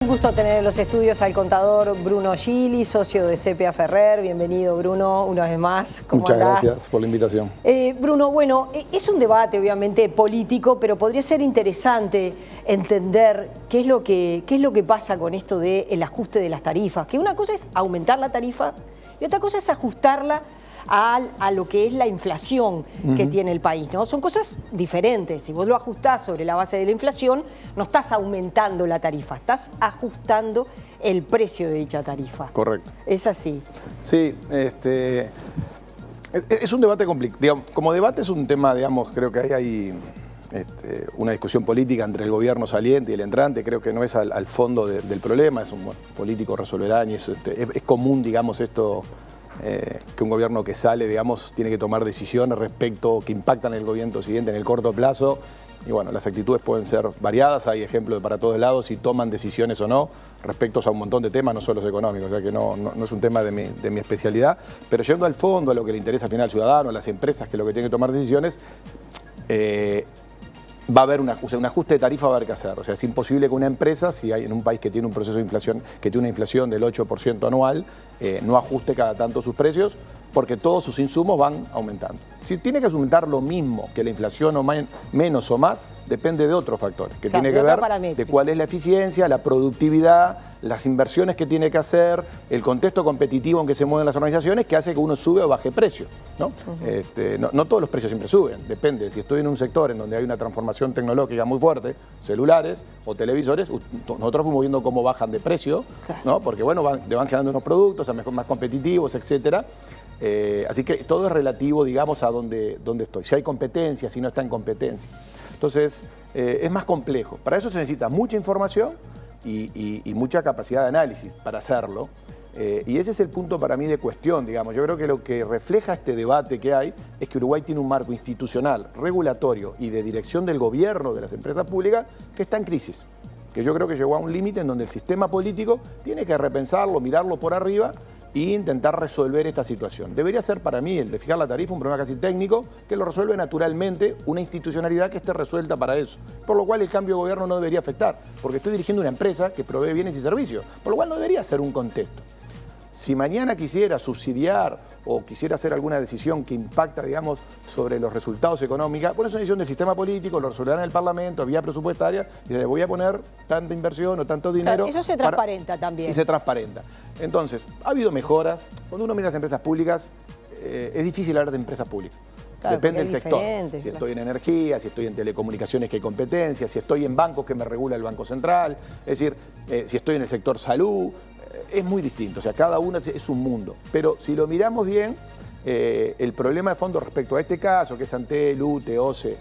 gusto tener en los estudios al contador Bruno Gili, socio de CPA Ferrer. Bienvenido, Bruno, una vez más. ¿Cómo Muchas andás? gracias por la invitación. Bruno, bueno, es un debate obviamente político, pero podría ser interesante entender qué es lo que pasa con esto del ajuste de las tarifas. Que una cosa es aumentar la tarifa y otra cosa es ajustarla a lo que es la inflación que tiene el país, ¿no? Son cosas diferentes. Si vos lo ajustás sobre la base de la inflación, no estás aumentando la tarifa, estás ajustando el precio de dicha tarifa. Correcto. ¿Es así? Sí, es un debate complicado. Como debate es un tema, digamos, creo que hay una discusión política entre el gobierno saliente y el entrante. Creo que no es al fondo del problema, es un político resolverán y es común, digamos, esto. Que un gobierno que sale, digamos, tiene que tomar decisiones respecto que impactan en el gobierno siguiente en el corto plazo. Y bueno, las actitudes pueden ser variadas, hay ejemplos para todos lados si toman decisiones o no respecto a un montón de temas, no solo los económicos, o sea que no es un tema de mi especialidad. Pero yendo al fondo, a lo que le interesa al final al ciudadano, a las empresas, que es lo que tienen que tomar decisiones, va a haber un ajuste de tarifa, va a haber que hacer. O sea, es imposible que una empresa, si hay en un país que tiene un proceso de inflación, que tiene una inflación del 8% anual, no ajuste cada tanto sus precios, porque todos sus insumos van aumentando. Si tiene que aumentar lo mismo que la inflación o menos o más, depende de otros factores, que tiene que ver de cuál es la eficiencia, la productividad, las inversiones que tiene que hacer, el contexto competitivo en que se mueven las organizaciones, que hace que uno sube o baje precio, ¿no? No todos los precios siempre suben, depende. Si estoy en un sector en donde hay una transformación tecnológica muy fuerte, celulares o televisores, nosotros fuimos viendo cómo bajan de precio, ¿no? Porque bueno, le van generando unos productos más competitivos, etcétera. Así que todo es relativo, digamos, a dónde estoy. Si hay competencia, si no está en competencia. Entonces, es más complejo. Para eso se necesita mucha información y mucha capacidad de análisis para hacerlo. Y ese es el punto para mí de cuestión, digamos. Yo creo que lo que refleja este debate que hay es que Uruguay tiene un marco institucional, regulatorio y de dirección del gobierno de las empresas públicas que está en crisis. Que yo creo que llegó a un límite en donde el sistema político tiene que repensarlo, mirarlo por arriba e intentar resolver esta situación. Debería ser para mí el de fijar la tarifa un problema casi técnico que lo resuelve naturalmente una institucionalidad que esté resuelta para eso. Por lo cual el cambio de gobierno no debería afectar, porque estoy dirigiendo una empresa que provee bienes y servicios, por lo cual no debería ser un contexto. Si mañana quisiera subsidiar o quisiera hacer alguna decisión que impacta, digamos, sobre los resultados económicos, bueno, es una decisión del sistema político, lo resolverán en el Parlamento, vía presupuestaria, y le voy a poner tanta inversión o tanto dinero. Eso se transparenta también. Y se transparenta. Entonces, ha habido mejoras. Cuando uno mira las empresas públicas, es difícil hablar de empresas públicas. Claro, depende del sector. Si estoy en energía, si estoy en telecomunicaciones que hay competencia, si estoy en bancos que me regula el Banco Central, es decir, si estoy en el sector salud, es muy distinto. O sea, cada uno es un mundo. Pero si lo miramos bien, el problema de fondo respecto a este caso, que es Antel, UTE, OCE,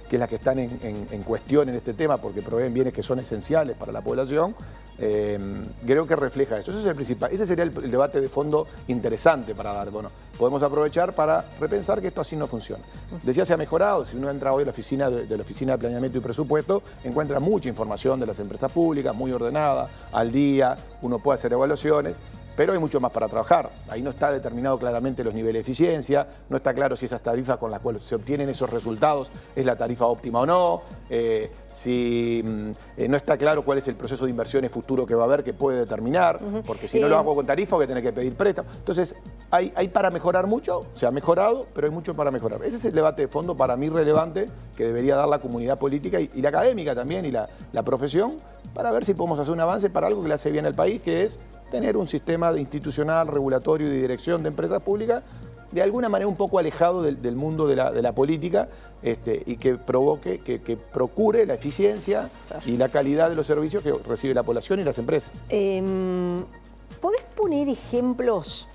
que es la que están en cuestión en este tema porque proveen bienes que son esenciales para la población, creo que refleja eso. Ese es el principal. Ese sería el debate de fondo interesante para dar. Bueno, podemos aprovechar para repensar que esto así no funciona. Decía, se ha mejorado. Si uno entra hoy a la oficina de Planeamiento y Presupuesto, encuentra mucha información de las empresas públicas, muy ordenada, al día, uno puede hacer evaluaciones. Pero hay mucho más para trabajar. Ahí no está determinado claramente los niveles de eficiencia, no está claro si esas tarifas con las cuales se obtienen esos resultados es la tarifa óptima o no, no está claro cuál es el proceso de inversiones futuro que va a haber que puede determinar, porque si no lo hago con tarifa voy a tener que pedir préstamo. Entonces, hay para mejorar mucho, se ha mejorado, pero hay mucho para mejorar. Ese es el debate de fondo para mí relevante que debería dar la comunidad política y la académica también y la profesión para ver si podemos hacer un avance para algo que le hace bien al país, que es tener un sistema institucional, regulatorio y de dirección de empresas públicas de alguna manera un poco alejado del mundo de la política y que provoque, que procure la eficiencia y la calidad de los servicios que recibe la población y las empresas. ¿Podés poner ejemplos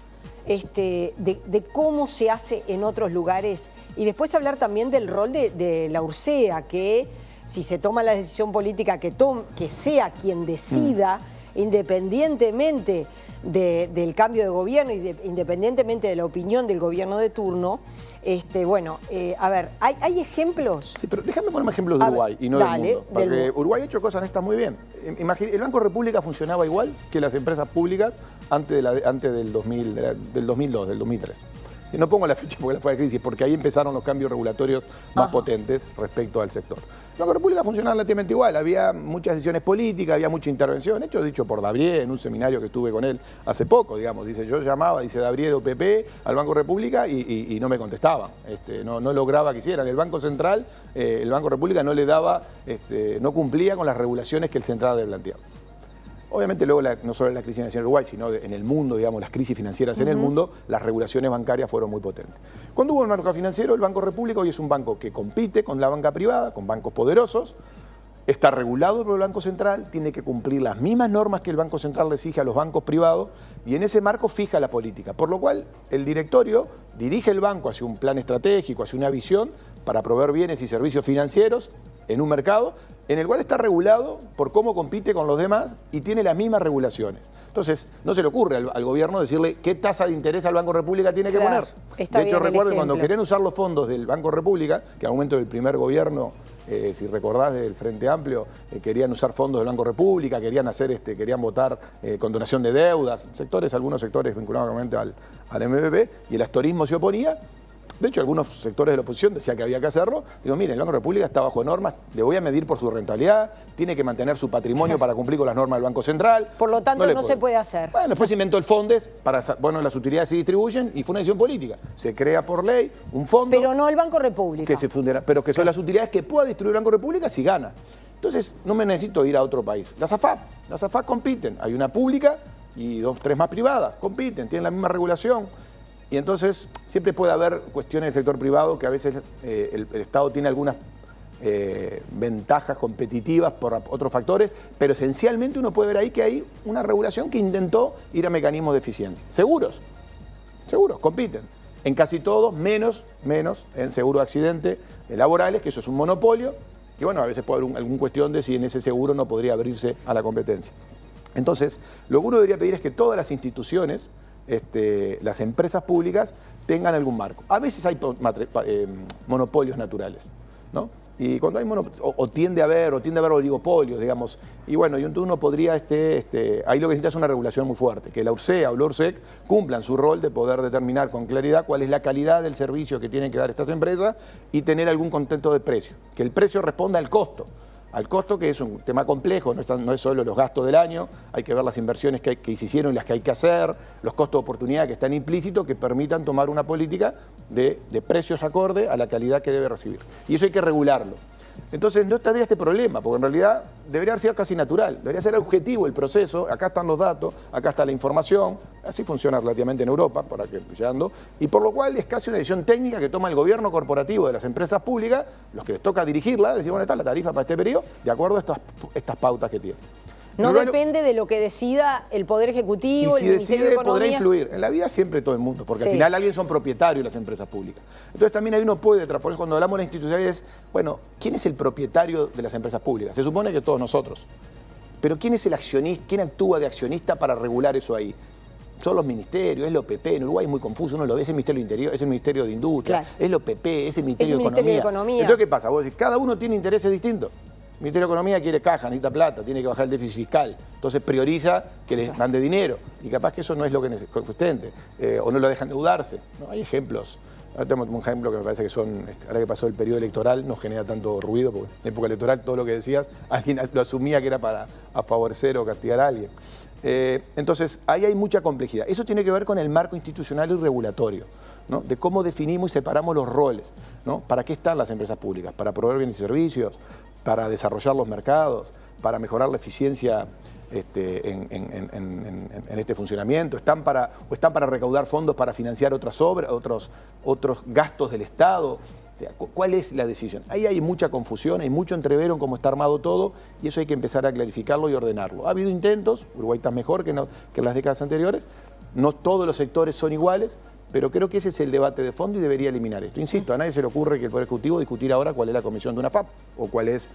de cómo se hace en otros lugares? Y después hablar también del rol de la URSEA, que si se toma la decisión política que sea quien decida, independientemente del cambio de gobierno y independientemente de la opinión del gobierno de turno, a ver, ¿hay ejemplos? Sí, pero déjame ponerme ejemplos de Uruguay y no del mundo. Porque Uruguay ha hecho cosas honestas muy bien. El Banco República funcionaba igual que las empresas públicas antes del 2002, del 2003. no pongo la fecha porque fue la crisis, porque ahí empezaron los cambios regulatorios más potentes respecto al sector. El Banco República funcionaba relativamente igual, había muchas decisiones políticas, había mucha intervención, hecho dicho por Dabrié en un seminario que estuve con él hace poco, digamos, dice, yo llamaba, dice Dabrié de OPP al Banco República y no me contestaban, no lograba que hicieran. El Banco Central, el Banco República no le daba, no cumplía con las regulaciones que el Central le planteaba. Obviamente luego, no solo en la crisis financiera en Uruguay, sino en el mundo, digamos, las crisis financieras en el mundo, las regulaciones bancarias fueron muy potentes. Cuando hubo el mercado financiero, el Banco República hoy es un banco que compite con la banca privada, con bancos poderosos, está regulado por el Banco Central, tiene que cumplir las mismas normas que el Banco Central le exige a los bancos privados y en ese marco fija la política. Por lo cual, el directorio dirige el banco hacia un plan estratégico, hacia una visión para proveer bienes y servicios financieros en un mercado en el cual está regulado por cómo compite con los demás y tiene las mismas regulaciones. Entonces, no se le ocurre al gobierno decirle qué tasa de interés al Banco República tiene que poner. De hecho, recuerden cuando querían usar los fondos del Banco República, que al momento del primer gobierno, si recordás del Frente Amplio, querían usar fondos del Banco República, querían hacer querían votar condonación de deudas, algunos sectores vinculados obviamente al MPP, y el astorismo se oponía. De hecho, algunos sectores de la oposición decían que había que hacerlo. Digo, miren, el Banco República está bajo normas, le voy a medir por su rentabilidad, tiene que mantener su patrimonio para cumplir con las normas del Banco Central. Por lo tanto, no se puede hacer. Bueno, después se inventó el Fondes, las utilidades se distribuyen y fue una decisión política. Se crea por ley un fondo. Pero no el Banco República. Que se fundará, pero que son las utilidades que pueda distribuir el Banco República si gana. Entonces, no me necesito ir a otro país. Las AFAP compiten. Hay una pública y 2, 3 más privadas. Compiten, tienen la misma regulación. Y entonces siempre puede haber cuestiones del sector privado que a veces el Estado tiene algunas ventajas competitivas por otros factores, pero esencialmente uno puede ver ahí que hay una regulación que intentó ir a mecanismos de eficiencia. Seguros, compiten. En casi todos, menos en seguro de accidente laborales, que eso es un monopolio, y bueno, a veces puede haber alguna cuestión de si en ese seguro no podría abrirse a la competencia. Entonces, lo que uno debería pedir es que todas las instituciones, las empresas públicas tengan algún marco. A veces hay monopolios naturales, ¿no? Y cuando hay tiende a haber oligopolios, digamos, y bueno, y uno podría, ahí lo que necesita es una regulación muy fuerte, que la URSEA o la URSEC cumplan su rol de poder determinar con claridad cuál es la calidad del servicio que tienen que dar estas empresas y tener algún contento de precio, que el precio responda al costo, que es un tema complejo, no es solo los gastos del año, hay que ver las inversiones que se hicieron y las que hay que hacer, los costos de oportunidad que están implícitos, que permitan tomar una política de precios acorde a la calidad que debe recibir. Y eso hay que regularlo. Entonces no tendría este problema, porque en realidad debería haber sido casi natural, debería ser objetivo el proceso, acá están los datos, acá está la información, así funciona relativamente en Europa, por aquí llegando, y por lo cual es casi una decisión técnica que toma el gobierno corporativo de las empresas públicas, los que les toca dirigirla, decir, bueno, está la tarifa para este periodo, de acuerdo a estas pautas que tiene. No depende de lo que decida el Poder Ejecutivo, el Ministerio de Economía. Podrá influir. En la vida siempre todo el mundo, porque al final alguien son propietarios de las empresas públicas. Entonces también ahí uno puede, por eso cuando hablamos de la institucionalidad es, bueno, ¿quién es el propietario de las empresas públicas? Se supone que todos nosotros. Pero ¿quién es el accionista? ¿Quién actúa de accionista para regular eso ahí? Son los ministerios, es la OPP, en Uruguay es muy confuso, uno lo ve, es el Ministerio de Interior, es el Ministerio de Industria, es la OPP, es el Ministerio de Economía. Entonces, ¿qué pasa? Vos decís, cada uno tiene intereses distintos. El Ministerio de Economía quiere caja, necesita plata, tiene que bajar el déficit fiscal. Entonces prioriza que les mande dinero. Y capaz que eso no es lo que es consistente. O no lo dejan endeudarse. ¿No? Hay ejemplos. Ahora tenemos un ejemplo que me parece que son, ahora que pasó el periodo electoral, no genera tanto ruido, porque en la época electoral todo lo que decías, alguien lo asumía que era para favorecer o castigar a alguien. Entonces, ahí hay mucha complejidad. Eso tiene que ver con el marco institucional y regulatorio, ¿no? De cómo definimos y separamos los roles, ¿no? ¿Para qué están las empresas públicas? ¿Para proveer bienes y servicios? ¿Para desarrollar los mercados? ¿Para mejorar la eficiencia en este funcionamiento? ¿Están para recaudar fondos para financiar otras obras, otros gastos del Estado? ¿Cuál es la decisión? Ahí hay mucha confusión, hay mucho entrevero en cómo está armado todo y eso hay que empezar a clarificarlo y ordenarlo. Ha habido intentos, Uruguay está mejor que en las décadas anteriores, no todos los sectores son iguales, pero creo que ese es el debate de fondo y debería eliminar esto. Insisto, a nadie se le ocurre que el Poder Ejecutivo discutir ahora cuál es la comisión de una FAP o cuál es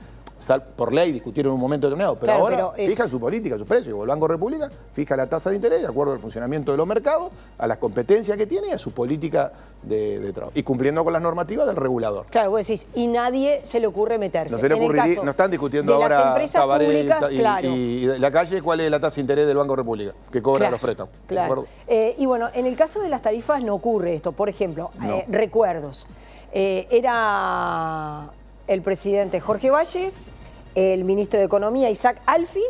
por ley discutieron en un momento determinado, pero claro, ahora pero fijan su política, sus precios. El Banco República fija la tasa de interés de acuerdo al funcionamiento de los mercados, a las competencias que tiene y a su política de trabajo. Y cumpliendo con las normativas del regulador. Claro, vos decís, y nadie se le ocurre meterse. No se le ocurriría, no están discutiendo de ahora las empresas públicas, claro. y la calle, ¿cuál es la tasa de interés del Banco República? Que cobra los préstamos. Claro. Y bueno, en el caso de las tarifas no ocurre esto. Por ejemplo, recuerdos. Era el presidente Jorge Valle, el ministro de Economía Isaac Alfi,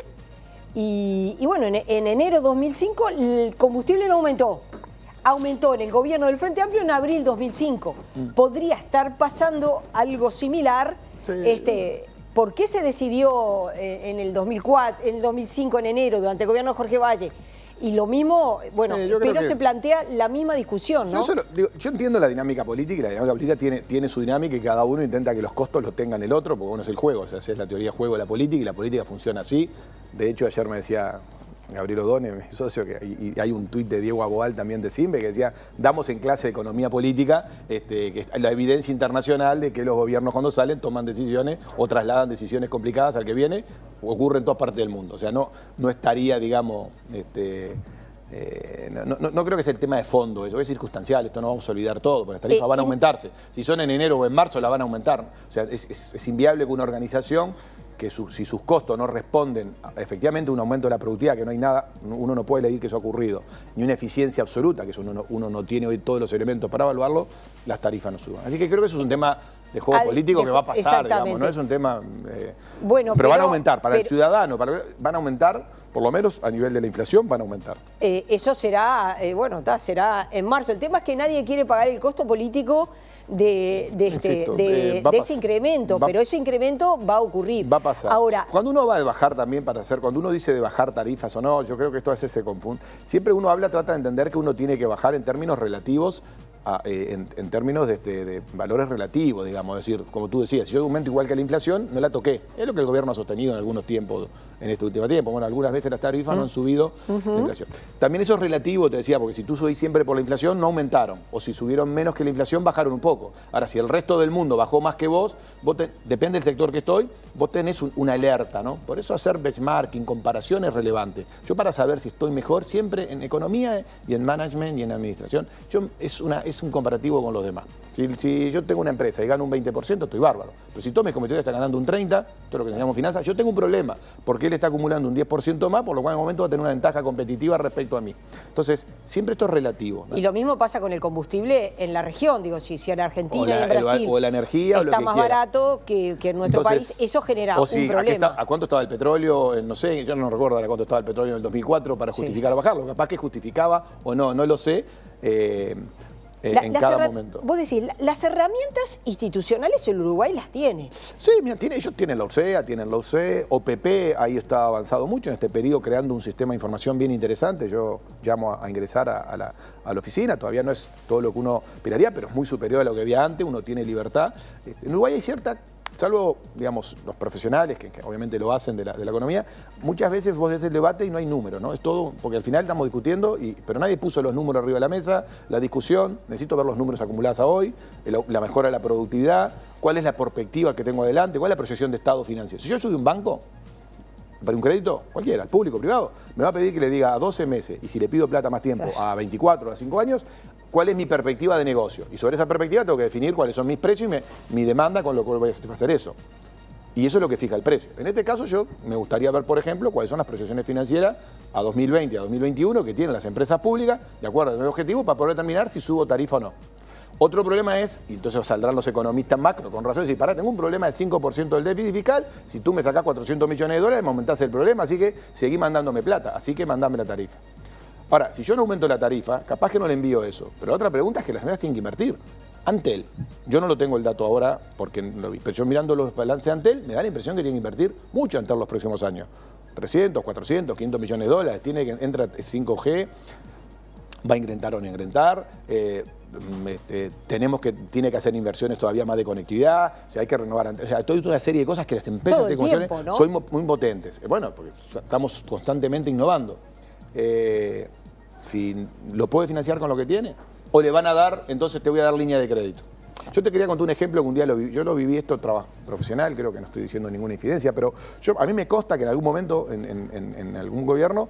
y bueno, en enero de 2005 el combustible no aumentó. Aumentó en el gobierno del Frente Amplio en abril 2005. Podría estar pasando algo similar. Sí. ¿Por qué se decidió en el 2004, en el 2005, en enero, durante el gobierno de Jorge Valle? Y lo mismo, bueno, pero se plantea la misma discusión, ¿no? Yo entiendo la dinámica política, y la dinámica política tiene su dinámica y cada uno intenta que los costos los tengan el otro, porque bueno, es el juego, o sea, es la teoría de juego de la política y la política funciona así. De hecho, ayer me decía Gabriel Odone, mi socio, y hay un tuit de Diego Aboal también de Simbe, que decía, damos en clase de economía política que la evidencia internacional de que los gobiernos cuando salen toman decisiones o trasladan decisiones complicadas al que viene, ocurre en todas partes del mundo. O sea, no estaría, digamos, no creo que sea el tema de fondo, eso es circunstancial, esto no vamos a olvidar todo, porque las tarifas van a aumentarse. Si son en enero o en marzo, la van a aumentar. O sea, es inviable que una organización que si sus costos no responden efectivamente a un aumento de la productividad, que no hay nada, uno no puede leer que eso ha ocurrido, ni una eficiencia absoluta, que eso uno no tiene hoy todos los elementos para evaluarlo, las tarifas no suban. Así que creo que eso es un tema de juego político que va a pasar, digamos, no es un tema... bueno, pero van a aumentar, para el ciudadano, van a aumentar, por lo menos a nivel de la inflación, van a aumentar. Eso será, será en marzo. El tema es que nadie quiere pagar el costo político de ese incremento, pero ese incremento va a ocurrir. Va a pasar. Ahora, cuando uno va a bajar también cuando uno dice de bajar tarifas o no, yo creo que esto a veces se confunde. Siempre uno trata de entender que uno tiene que bajar en términos relativos, en términos de valores relativos, digamos, es decir, como tú decías, si yo aumento igual que la inflación, no la toqué. Es lo que el gobierno ha sostenido en algunos tiempos, en este último tiempo. Bueno, algunas veces las tarifas no han subido la inflación. También eso es relativo, te decía, porque si tú subís siempre por la inflación, no aumentaron. O si subieron menos que la inflación, bajaron un poco. Ahora, si el resto del mundo bajó más que vos depende del sector que estoy, vos tenés una alerta, ¿no? Por eso hacer benchmarking, comparación es relevante. Yo para saber si estoy mejor, siempre en economía y en management y en administración, es un comparativo con los demás. Si yo tengo una empresa y gano un 20%, estoy bárbaro. Pero si todos mis competidores están ganando un 30%, esto es lo que llamamos finanzas, yo tengo un problema, porque él está acumulando un 10% más, por lo cual en el momento va a tener una ventaja competitiva respecto a mí. Entonces, siempre esto es relativo, ¿no? Y lo mismo pasa con el combustible en la región, digo, si en Argentina y en Brasil o la energía, está más barato que en nuestro país, eso genera un problema. ¿A cuánto estaba el petróleo? No sé, yo no recuerdo ahora cuánto estaba el petróleo en el 2004 para justificar bajarlo. Capaz que justificaba o no lo sé. En cada momento. Vos decís, las herramientas institucionales el Uruguay las tiene. Sí, mira, ellos tienen la OCE, OPP, ahí está avanzado mucho en este periodo creando un sistema de información bien interesante. Yo llamo a ingresar a la oficina, todavía no es todo lo que uno esperaría, pero es muy superior a lo que había antes, uno tiene libertad. En Uruguay hay cierta... Salvo, digamos, los profesionales, que obviamente lo hacen de la economía, muchas veces vos ves el debate y no hay número, ¿no? Es todo, porque al final estamos discutiendo, pero nadie puso los números arriba de la mesa, la discusión, necesito ver los números acumulados a hoy, la mejora de la productividad, cuál es la perspectiva que tengo adelante, cuál es la proyección de estado financiero. Si yo soy un banco, para un crédito, cualquiera, al público, privado, me va a pedir que le diga a 12 meses, y si le pido plata más tiempo, a 24, a 5 años, cuál es mi perspectiva de negocio. Y sobre esa perspectiva tengo que definir cuáles son mis precios y mi demanda con lo cual voy a satisfacer eso. Y eso es lo que fija el precio. En este caso yo me gustaría ver, por ejemplo, cuáles son las proyecciones financieras a 2020, a 2021 que tienen las empresas públicas, de acuerdo a mi objetivo, para poder determinar si subo tarifa o no. Otro problema es, y entonces saldrán los economistas macro con razón, y decir, pará, tengo un problema del 5% del déficit fiscal, si tú me sacás 400 millones de dólares me aumentás el problema, así que seguí mandándome plata, así que mandame la tarifa. Ahora, si yo no aumento la tarifa, capaz que no le envío eso. Pero otra pregunta es que las empresas tienen que invertir. Antel, yo no lo tengo el dato ahora, porque pero yo mirando los balances de Antel, me da la impresión que tienen que invertir mucho Antel los próximos años. 300, 400, 500 millones de dólares, entra 5G, va a ingrentar o no ingrentar, tiene que hacer inversiones todavía más de conectividad, o sea, hay que renovar, o sea, toda una serie de cosas que las empresas de comunicaciones son muy potentes. Bueno, porque estamos constantemente innovando. Si lo puede financiar con lo que tiene, o le van a dar, entonces te voy a dar línea de crédito. Yo te quería contar un ejemplo que un día yo lo viví, esto trabajo profesional, creo que no estoy diciendo ninguna infidencia, pero a mí me consta que en algún momento en algún gobierno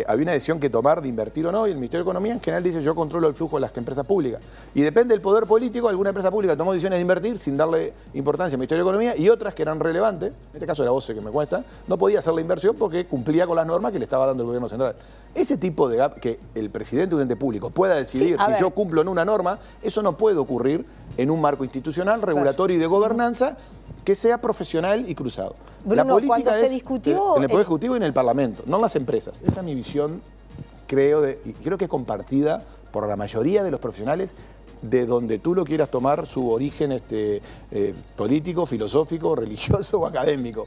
había una decisión que tomar de invertir o no, y el Ministerio de Economía en general dice yo controlo el flujo de las empresas públicas. Y depende del poder político, alguna empresa pública tomó decisiones de invertir sin darle importancia al Ministerio de Economía y otras que eran relevantes, en este caso era OCE que me cuesta, no podía hacer la inversión porque cumplía con las normas que le estaba dando el gobierno central. Ese tipo de gap, que el presidente de un ente público pueda decidir si yo cumplo o no una norma, eso no puede ocurrir en un marco institucional, regulatorio y de gobernanza que sea profesional y cruzado. Bruno, la política cuando se discutió en el Poder Ejecutivo y en el Parlamento, no en las empresas. Esa es mi visión, y creo que es compartida por la mayoría de los profesionales, de donde tú lo quieras tomar su origen político, filosófico, religioso o académico.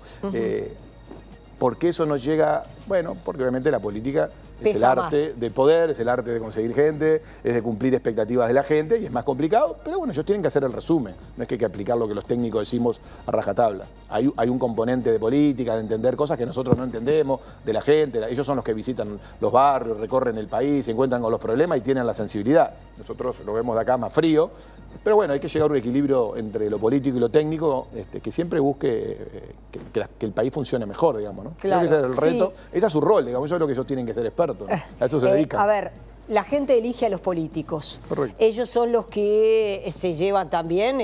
Porque eso nos llega, bueno, porque obviamente la política es el arte de poder, es el arte de conseguir gente, es de cumplir expectativas de la gente y es más complicado, pero bueno, ellos tienen que hacer el resumen, no es que hay que aplicar lo que los técnicos decimos a rajatabla. Hay un componente de política, de entender cosas que nosotros no entendemos, de la gente, ellos son los que visitan los barrios, recorren el país, se encuentran con los problemas y tienen la sensibilidad. Nosotros lo vemos de acá más frío, pero bueno, hay que llegar a un equilibrio entre lo político y lo técnico, que siempre busque que el país funcione mejor, digamos, ¿no? Claro, creo que ese es el reto, ese es su rol, digamos, eso es lo que ellos tienen que ser expertos, ¿no? A eso se dedican. A ver, la gente elige a los políticos. Correcto. Ellos son los que se llevan también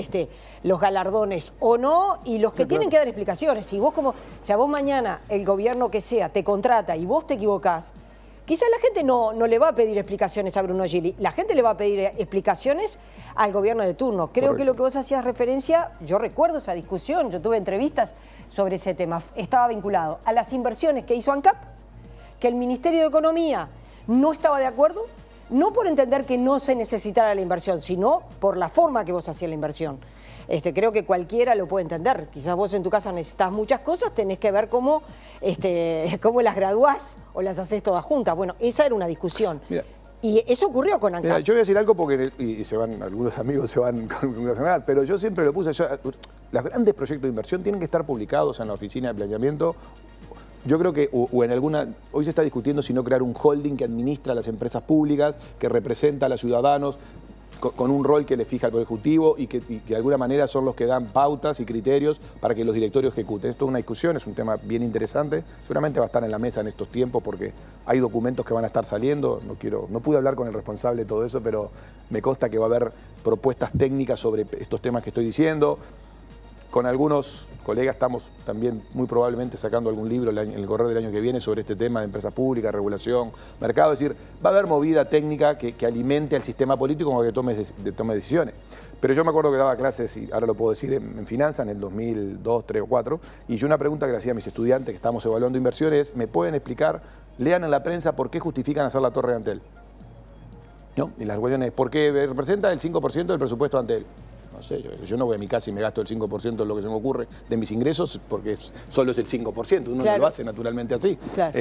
los galardones o no, y los que tienen que dar explicaciones. Si a vos mañana el gobierno que sea te contrata y vos te equivocás, quizás la gente no le va a pedir explicaciones a Bruno Gili, la gente le va a pedir explicaciones al gobierno de turno. Creo que lo que vos hacías referencia, yo recuerdo esa discusión, yo tuve entrevistas sobre ese tema, estaba vinculado a las inversiones que hizo ANCAP, que el Ministerio de Economía no estaba de acuerdo, no por entender que no se necesitara la inversión, sino por la forma que vos hacías la inversión. Creo que cualquiera lo puede entender. Quizás vos en tu casa necesitas muchas cosas, tenés que ver cómo las graduás o las haces todas juntas. Bueno, esa era una discusión. Mira, y eso ocurrió con ANCAP. Mira, yo voy a decir algo porque algunos amigos se van a pero yo siempre lo puse. Los grandes proyectos de inversión tienen que estar publicados en la oficina de planeamiento. Yo creo que hoy se está discutiendo si no crear un holding que administra las empresas públicas, que representa a los ciudadanos, con un rol que le fija al Poder Ejecutivo y que de alguna manera son los que dan pautas y criterios para que los directorios ejecuten. Esto es una discusión, es un tema bien interesante. Seguramente va a estar en la mesa en estos tiempos porque hay documentos que van a estar saliendo. No pude hablar con el responsable de todo eso, pero me consta que va a haber propuestas técnicas sobre estos temas que estoy diciendo. Con algunos colegas estamos también muy probablemente sacando algún libro en el correr del año que viene sobre este tema de empresas públicas, regulación, mercado. Es decir, va a haber movida técnica que alimente al sistema político como que tome decisiones. Pero yo me acuerdo que daba clases, y ahora lo puedo decir, en finanzas en el 2002, 2003 o 2004, y yo una pregunta que le hacía a mis estudiantes que estamos evaluando inversiones, ¿me pueden explicar, lean en la prensa por qué justifican hacer la Torre de Antel? ¿No? Y las cuestiones, ¿por qué representa el 5% del presupuesto de Antel? No sé, yo no voy a mi casa y me gasto el 5% de lo que se me ocurre de mis ingresos porque solo es el 5%, uno no lo hace naturalmente así. Claro.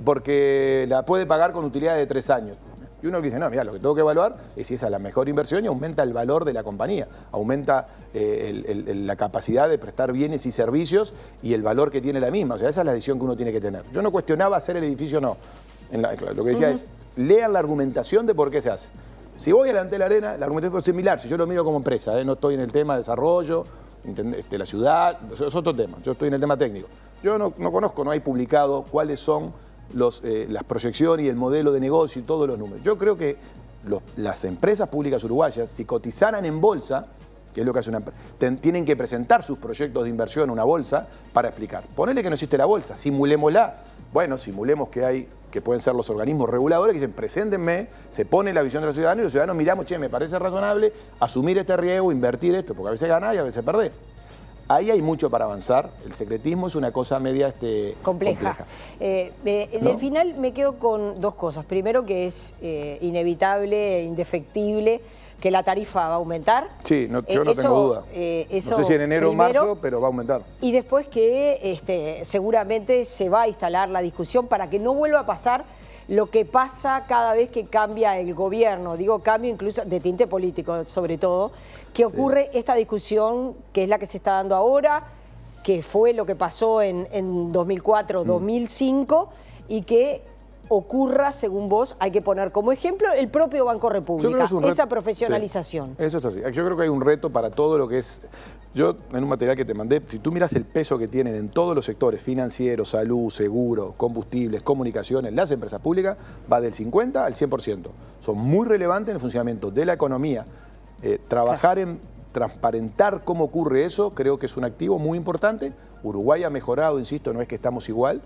Porque la puede pagar con utilidad de 3 años. Y uno dice, no, mira, lo que tengo que evaluar es si esa es la mejor inversión y aumenta el valor de la compañía, aumenta la capacidad de prestar bienes y servicios y el valor que tiene la misma. O sea, esa es la decisión que uno tiene que tener. Yo no cuestionaba hacer el edificio o no. Lo que decía es, lean la argumentación de por qué se hace. Si voy a la Antel Arena, la argumentación es similar. Si yo lo miro como empresa, no estoy en el tema de desarrollo, la ciudad, es otro tema. Yo estoy en el tema técnico. Yo no conozco, no hay publicado cuáles son las proyecciones y el modelo de negocio y todos los números. Yo creo que las empresas públicas uruguayas, si cotizaran en bolsa, que es lo que hace una empresa, tienen que presentar sus proyectos de inversión a una bolsa para explicar. Ponele que no existe la bolsa, simulémosla. Bueno, simulemos que pueden ser los organismos reguladores que dicen, preséntenme, se pone la visión de los ciudadanos y los ciudadanos miramos, me parece razonable asumir este riesgo, invertir esto, porque a veces ganás y a veces perdés. Ahí hay mucho para avanzar. El secretismo es una cosa media compleja. En el final me quedo con dos cosas. Primero, que es inevitable, indefectible, que la tarifa va a aumentar. Sí, yo no tengo duda. No sé si en enero o marzo, pero va a aumentar. Y después que seguramente se va a instalar la discusión para que no vuelva a pasar lo que pasa cada vez que cambia el gobierno, digo cambio incluso de tinte político sobre todo, que ocurre esta discusión que es la que se está dando ahora, que fue lo que pasó en 2004, 2005 y que ocurra, según vos, hay que poner como ejemplo el propio Banco República, esa profesionalización. Sí, eso es así. Yo creo que hay un reto para todo lo que es... Yo, en un material que te mandé, si tú miras el peso que tienen en todos los sectores, financieros, salud, seguro, combustibles, comunicaciones, las empresas públicas, va del 50 al 100%. Son muy relevantes en el funcionamiento de la economía. Trabajar en transparentar cómo ocurre eso, creo que es un activo muy importante. Uruguay ha mejorado, insisto, no es que estamos igual,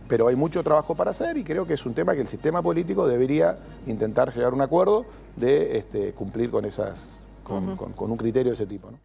pero hay mucho trabajo para hacer y creo que es un tema que el sistema político debería intentar llegar a un acuerdo de cumplir con, con un criterio de ese tipo, ¿no?